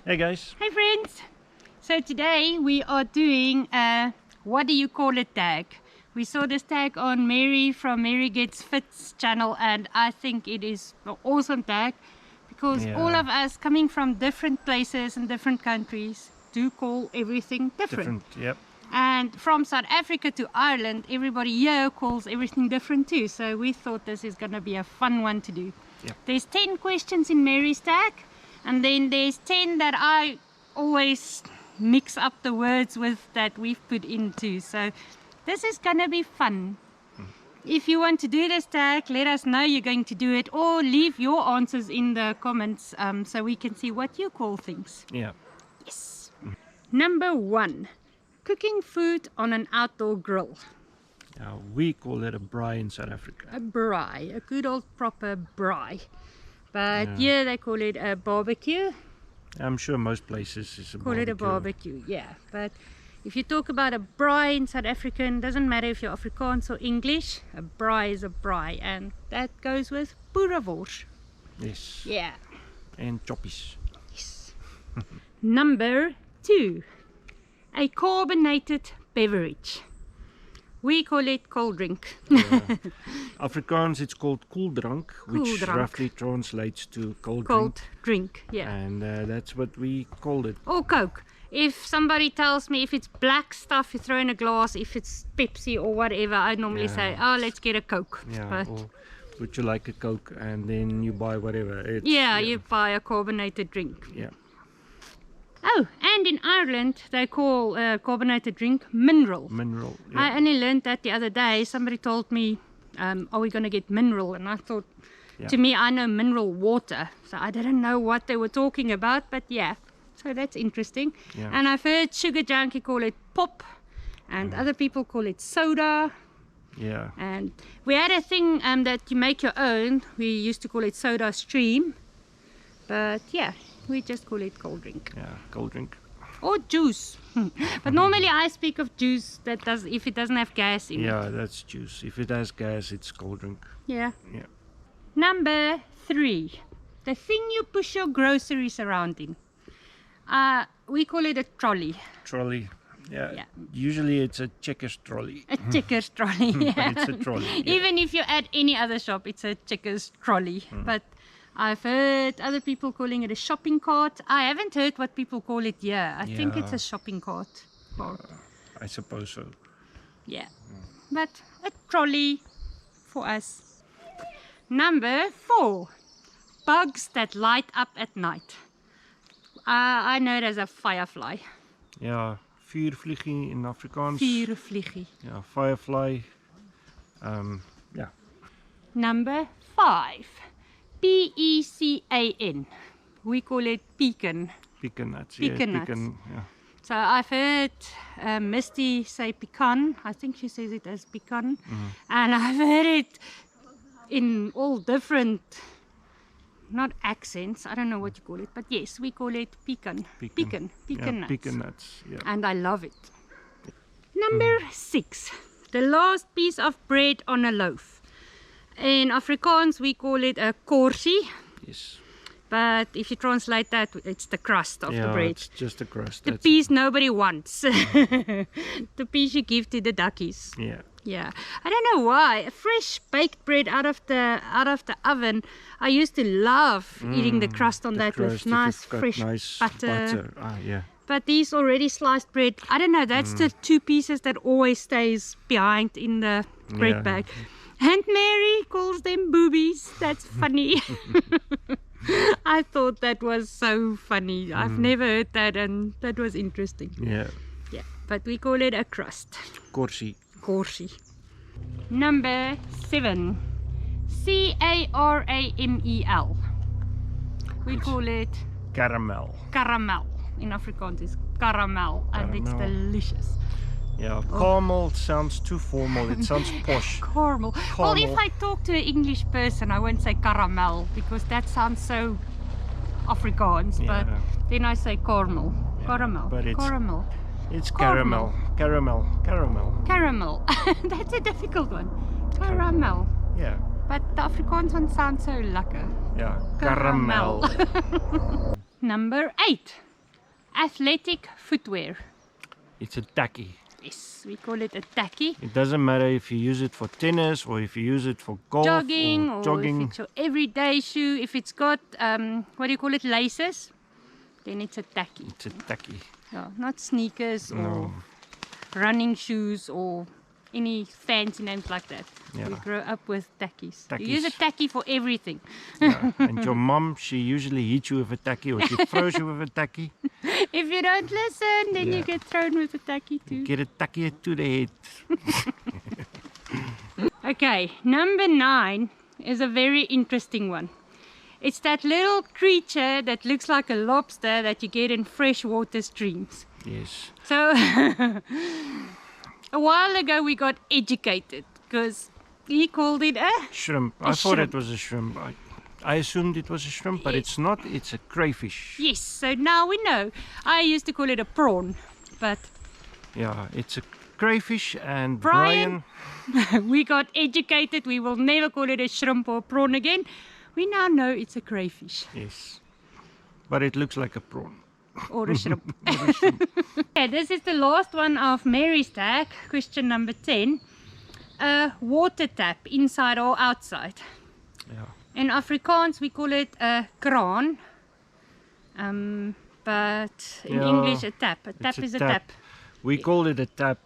Hey guys. Hey friends. So today we are doing a what do you call it tag. We saw this tag on Mary from Mary Gets Fit's channel, and I think it is an awesome tag because all of us coming from different places and different countries do call everything different. Yep. And from South Africa to Ireland, everybody here calls everything different too. So we thought this is going to be a fun one to do. Yep. There's 10 questions in Mary's tag, and then there's 10 that I always mix up the words with that we've put into. So this is going to be fun. If you want to do this tag, let us know you're going to do it, or leave your answers in the comments so we can see what you call things. Yeah. Yes. Number 1. Cooking food on an outdoor grill. We call it a braai in South Africa. A braai, a good old proper braai. But here they call it a barbecue. I'm sure most places is a barbecue. Call it a barbecue, yeah. But if you talk about a braai in South African, doesn't matter if you're Afrikaans or English, a braai is a braai, and that goes with boerewors. Yes. Yeah. And choppies. Yes. Number 2. A carbonated beverage. We call it cold drink. Afrikaans it's called koeldrank, which Koeldrank. roughly translates to cold drink, yeah. And that's what we called it. Or Coke. If somebody tells me if it's black stuff you throw in a glass, if it's Pepsi or whatever, I normally say, oh, let's get a Coke. Yeah. But Or would you like a Coke, and then you buy whatever. you buy a carbonated drink. Yeah. Oh, and in Ireland they call carbonated drink mineral. Mineral. Yeah. I only learned that the other day. Somebody told me, are we going to get mineral? And I thought, to me, I know mineral water. So I didn't know what they were talking about, but yeah. So that's interesting. Yeah. And I've heard Sugar Junkie call it pop, and other people call it soda. Yeah. And we had a thing that you make your own. We used to call it soda stream. But yeah, we just call it cold drink. Yeah, cold drink. Or juice. But normally I speak of juice that does if it doesn't have gas in it. Yeah, that's juice. If it has gas, it's cold drink. Yeah. Yeah. Number 3. The thing you push your groceries around in. We call it a trolley. Trolley. Yeah. Yeah. Usually it's a Checkers trolley. A Checkers trolley. Yeah. But it's a trolley. Yeah. Even if you're at any other shop, it's a Checkers trolley. But I've heard other people calling it a shopping cart. I haven't heard what people call it here. I think it's a shopping cart. I suppose so. Yeah. But a trolley for us. Number 4. Bugs that light up at night. I know it as a firefly. Yeah, vuurvliegie in Afrikaans. Vuurvliegie. Yeah, firefly. Yeah. Number 5. P.e.c.a.n. We call it pecan. Pecan nuts. Pecan Yeah, nuts. pecan, yeah. So I've heard Misty say pecan. I think she says it as pecan. And I've heard it in all different, not accents, I don't know what you call it, but yes, we call it pecan. Pecan Yeah, nuts. pecan nuts. Yeah. And I love it. Number 6. The last piece of bread on a loaf. In Afrikaans we call it a korsie. Yes. But if you translate that, it's the crust of the bread. It's just a crust. The That's piece nobody wants. The piece you give to the duckies. Yeah. Yeah, I don't know why. Fresh baked bread out of the oven. I used to love eating the crust on that crust, with if nice you've got fresh nice butter. Ah, yeah. But these already sliced bread, I don't know. That's the 2 pieces that always stays behind in the bread bag. And Mary calls them boobies. That's funny. I thought that was so funny. I've never heard that, and that was interesting. Yeah. Yeah, but we call it a crust. Korsie. Korsie. Number 7. C.a.r.a.m.e.l. We call it Caramel. caramel. In Afrikaans is caramel, and it's delicious. Yeah, caramel sounds too formal. It sounds posh. Caramel. Well, if I talk to an English person, I won't say caramel because that sounds so Afrikaans. But then I say caramel. Caramel. But it's caramel. It's caramel. Caramel. Caramel. Caramel. That's a difficult one. Caramel. Yeah. But the Afrikaans one sounds so lekker. Yeah. Caramel. Number 8. athletic footwear. It's a tacky. Yes, we call it a tacky. It doesn't matter if you use it for tennis or if you use it for golf Jogging, or or jogging. if it's your everyday shoe. If it's got, what do you call it, laces, then it's a tacky. It's a tacky. Yeah, not sneakers No. or running shoes or any fancy names like that. Yeah. We grow up with tackies. You use a Tackies. tacky for everything. Yeah. And your mom, she usually hits you with a tacky or she throws you with a tacky. If you don't listen, then you Yeah. get thrown with a tacky too. Get a tacky to the head. Okay, number 9 is a very interesting one. It's that little creature that looks like a lobster that you get in freshwater streams. Yes. So a while ago we got educated because he called it a Shrimp. A I thought shrimp. it was a shrimp. I assumed it was a shrimp, but Yeah. it's not. It's a crayfish. yes. So now we know. I used to call it a prawn, but Yeah, it's a crayfish, and Brian? Brian. we got educated. We will never call it a shrimp or a prawn again. We now know it's a crayfish Yes. But it looks like a prawn. or a shrimp. Okay, this is the last one of Mary's tag, question number 10. A water tap, inside or outside. Yeah. In Afrikaans we call it a kraan. But in Yeah, English a tap. A tap a is a tap. tap. We call it a tap.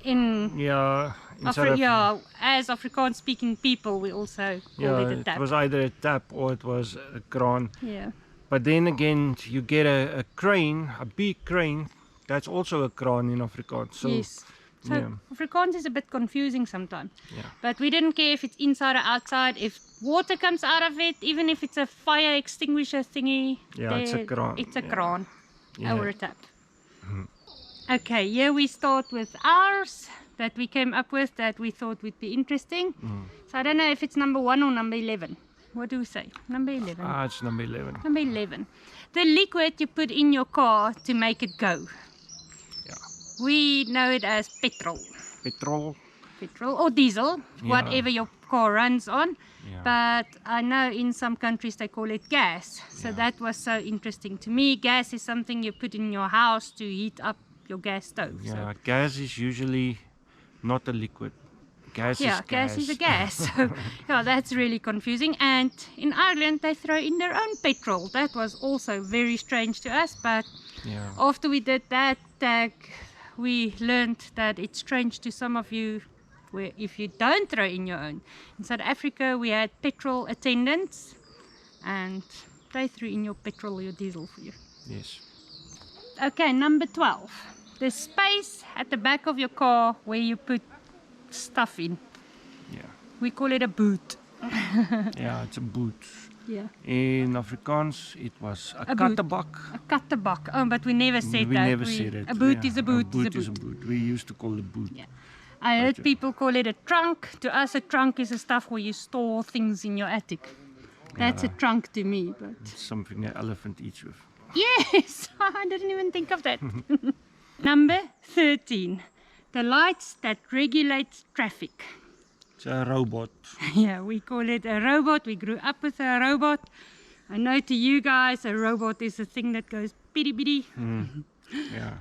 In Yeah. In South Af- yeah, as Afrikaans speaking people we also call Yeah, it a it tap. was either a tap or it was a kraan. Yeah. But then again, you get a crane, a big crane. That's also a kraan in Afrikaans. So, Yes. So yeah. Afrikaans is a bit confusing sometimes. Yeah. But we didn't care if it's inside or outside. If water comes out of it, even if it's a fire extinguisher thingy, Yeah, it's a there- kraan, It's a yeah. kraan Yeah. or a tap. Okay, here we start with ours that we came up with that we thought would be interesting. So I don't know if it's number 1 or number 11. What do we say? Number 11. It's number 11. Number 11. The liquid you put in your car to make it go. Yeah. We know it as petrol. Petrol. Petrol or diesel, Yeah. whatever your car runs on. Yeah. But I know in some countries they call it gas. So Yeah. that was so interesting to me. Gas is something you put in your house to heat up your gas stove. Yeah, gas is usually not a liquid. Gas So, yeah, is gas is a gas. So, yeah, that's really confusing. And in Ireland they throw in their own petrol. That was also very strange to us. But Yeah. after we did that tag, we learned that it's strange to some of you where if you don't throw in your own. In South Africa we had petrol attendants and they threw in your petrol or your diesel for you. Yes. Okay, number 12. The space at the back of your car where you put stuff in. Yeah. We call it a boot. Yeah, it's a boot. Yeah. In Afrikaans, it was a A boot. kattebak. A kattenbak. Oh, but we never said We that. never said it. A boot Yeah, is a boot. A boot is a boot. We used to call it boot. Yeah. I heard people call it a trunk. To us, a trunk is a stuff where you store things in your attic. That's a Yeah. trunk to me. But It's something an elephant eats with. yes, I didn't even think of that. Number 13. The lights that regulate traffic. It's a robot. Yeah, we call it a robot. We grew up with a robot. I know to you guys, a robot is a thing that goes bitty bitty. Yeah.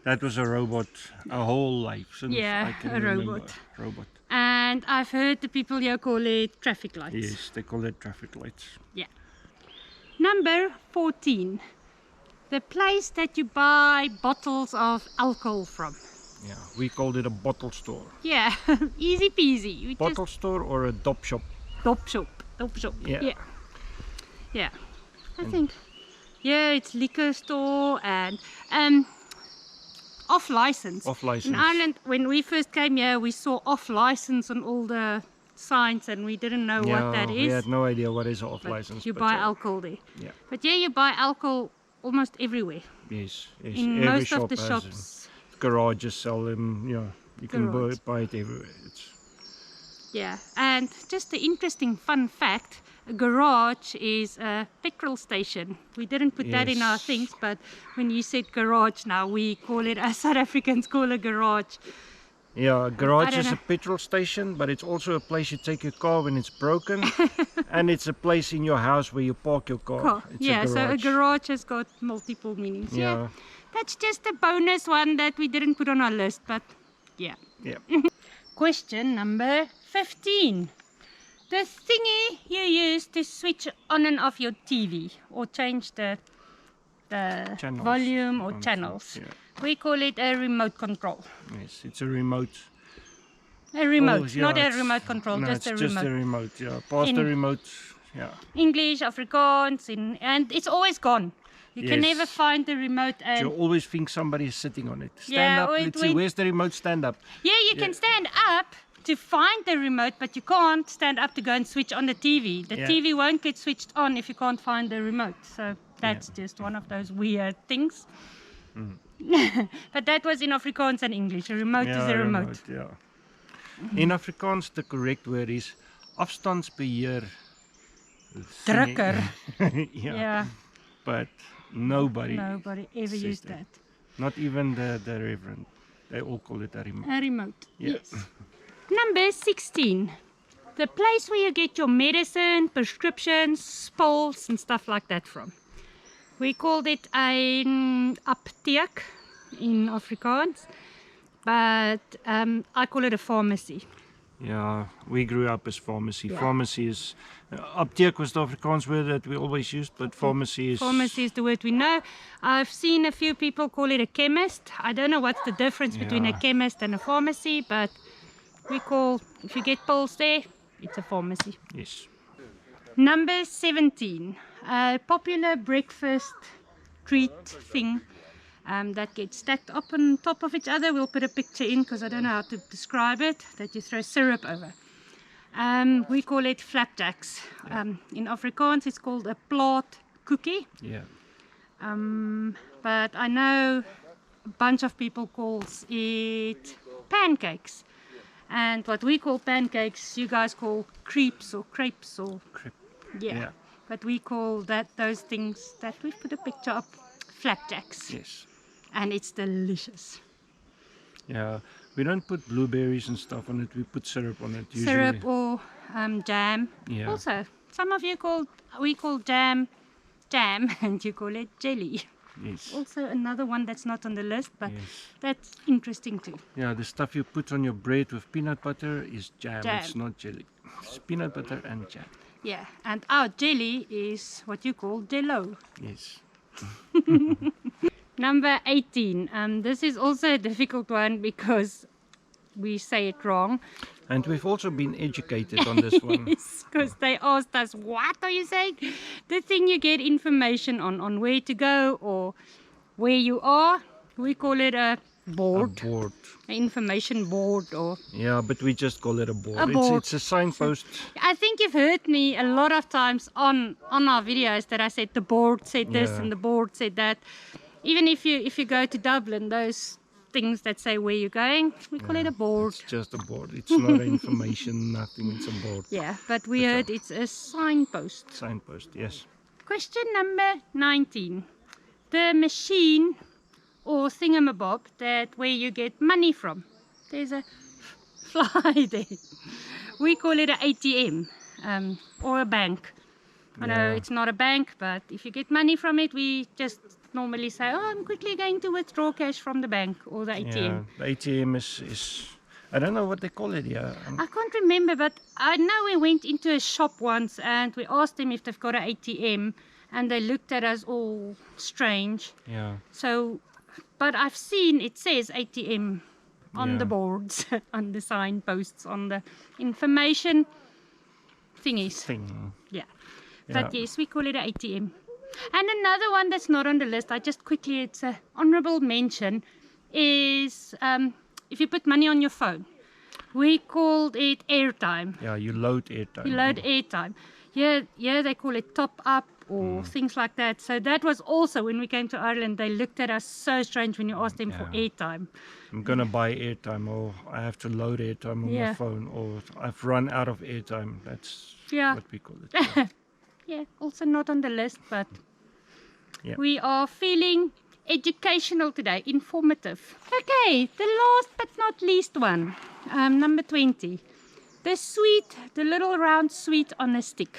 That was a robot our whole life since Yeah, I can a remember. robot. Robot. And I've heard the people here call it traffic lights. Yes, they call it traffic lights. Yeah. Number 14. The place that you buy bottles of alcohol from. Yeah, we called it a bottle store. Yeah, easy peasy. You Bottle store or a dop shop. just top shop. Top shop. Yeah. Yeah. Yeah. I think. Yeah, it's liquor store and off license. Off license. In Ireland, when we first came here, we saw off license on all the signs and we didn't know what that we is. had no idea what is off But license. you but, buy alcohol there. Yeah. But yeah, you buy alcohol almost everywhere. Yes, yes. In Every most shop of the has shops. them. Garages sell them. Yeah, you can Garage. buy it everywhere. It's Yeah, and just an interesting fun fact, a garage is a petrol station. We didn't put that in our Yes. things, but when you said garage now, we call it, as South Africans call a garage, Yeah, a garage is know. a petrol station, but it's also a place you take your car when it's broken. And it's a place in your house where you park your car. Cool. It's Yeah, a so a garage. garage has got multiple meanings. Yeah. Yeah. That's just a bonus one that we didn't put on our list, but yeah. Yeah. Question number 15. The thingy you use to switch on and off your TV or change the Channels. volume or On- channels. Yeah. We call it a remote control. Yes, it's a remote. A remote, Oh, yeah, not a it's- remote control, no, just it's a just remote. a remote. Yeah, past the In- remote. Yeah. English, Afrikaans, and it's always gone. You can never Yes. find the remote. You And always think somebody is sitting on it. Stand Yeah, up. or it Let's see. went- Where's the remote? Stand up. yeah, you can stand up to find the remote, but you can't stand up to go and switch on the TV. The Yeah. TV won't get switched on if you can't find the remote. So that's just one of those weird things. But that was in Afrikaans and English. A remote is a remote. Yeah. In Afrikaans, the correct word is afstandsbeheer. Drukker. Yeah. Yeah, But nobody nobody ever says used that. that. Not even the reverend. They all call it a remote. A remote, Yeah. yes. Number 16. The place where you get your medicine, prescriptions, pills and stuff like that from. We called it an apteek in Afrikaans, but I call it a pharmacy. Yeah, we grew up as pharmacy. Yeah. Pharmacy is apteek was the Afrikaans word that we always used, but pharmacy is Pharmacy is the word we know. I've seen a few people call it a chemist. I don't know what's the difference between a Yeah. chemist and a pharmacy, but we call, if you get pills there, it's a pharmacy. Yes. Number 17, a popular breakfast treat thing that gets stacked up on top of each other. We'll put a picture in because I don't know how to describe it, that you throw syrup over. We call it flapjacks. In Afrikaans it's called a plaat cookie, Yeah. but I know a bunch of people calls it pancakes. And what we call pancakes, you guys call crepes or crepes or Crap. yeah. Yeah. But we call those things that we've put a picture up flapjacks. Yes. And it's delicious. Yeah. We don't put blueberries and stuff on it. We put syrup on it usually. Syrup or jam. Yeah. Also, some of you we call jam, and you call it jelly. Yes. Also another one that's not on the list, but Yes. that's interesting too. Yeah, the stuff you put on your bread with peanut butter is jam. Jam. It's not jelly. It's peanut butter and jam. Yeah, and our jelly is what you call jello. Yes. Number 18. This is also a difficult one because we say it wrong. And we've also been educated on this one. Because they asked us, what are you saying? The thing you get information on where to go or where you are. We call it a board, A board. an information board, or Yeah, but we just call it a board. A board. It's a signpost. I think you've heard me a lot of times on our videos that I said the board said this Yeah. and the board said that. Even if you go to Dublin, those things that say where you're going, we call it a board. It's just a board. It's not information, nothing. It's a board. Yeah, but we heard it's a signpost. Signpost, yes. Question number 19. The machine or thingamabob that where you get money from. There's a fly there. We call it an ATM or a bank. I know Yeah. it's not a bank, but if you get money from it, we just normally say, oh, I'm quickly going to withdraw cash from the bank or the ATM. Yeah, the ATM is I don't know what they call it here. I can't remember, but I know we went into a shop once and we asked them if they've got an ATM, and they looked at us all strange. Yeah. So, but I've seen it says ATM on Yeah. the boards, on the signposts, on the information thingies. Thing. Yeah. Yeah. But yes, we call it an ATM. And another one that's not on the list, it's a honorable mention, is if you put money on your phone. We called it airtime. Yeah, you load airtime. You load airtime. Yeah, they call it top up or things like that. So that was also, when we came to Ireland, they looked at us so strange when you asked them for Yeah. airtime. I'm gonna buy airtime, or I have to load airtime on my Yeah. phone, or I've run out of airtime. That's Yeah. what we call it. Yeah. Yeah, also not on the list, but Yeah. we are feeling educational today, informative. Okay, the last but not least one, number 20. The little round sweet on a stick.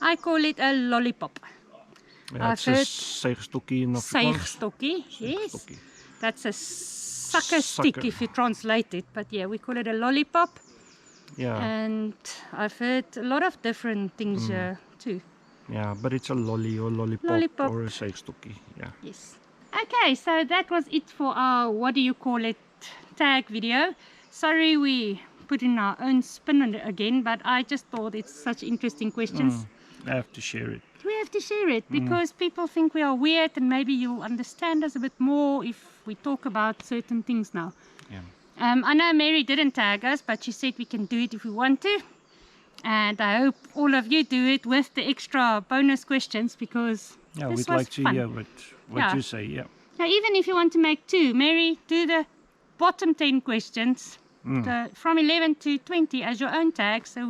I call it a lollipop. Ja, I've dit's 'n heard suigstokkie in Afrikaans. suigstokkie, yes. Suigstokkie. That's a sucker stick Sucker. if you translate it. But yeah, we call it a lollipop. Ja, And I've heard a lot of different things too. ja, but it's a lolly or lollipop, Lollipop. or a suigstokkie. Ja. Yes. Okay, so that was it for our what do you call it tag video. Sorry we put in our own spin on it again, but I just thought it's such interesting questions. I have to share it. We have to share it because people think we are weird, and maybe you'll understand us a bit more if we talk about certain things now. Yeah. I know Mary didn't tag us, but she said we can do it if we want to. And I hope all of you do it with the extra bonus questions, because Yeah, this we'd was like to fun. hear what Yeah. you say. Yeah. Now, even if you want to make 2, Mary, do the bottom 10 questions from 11 to 20 as your own tag. So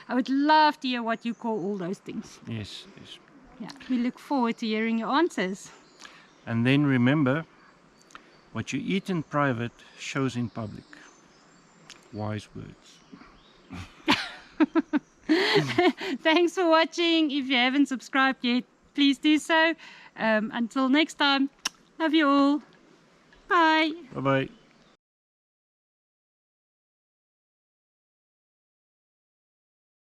I would love to hear what you call all those things. Yes, yes. Yeah, we look forward to hearing your answers. And then remember, what you eat in private shows in public. Wise words. Thanks for watching. If you haven't subscribed yet, please do so. Until next time, love you all. Bye. Bye-bye.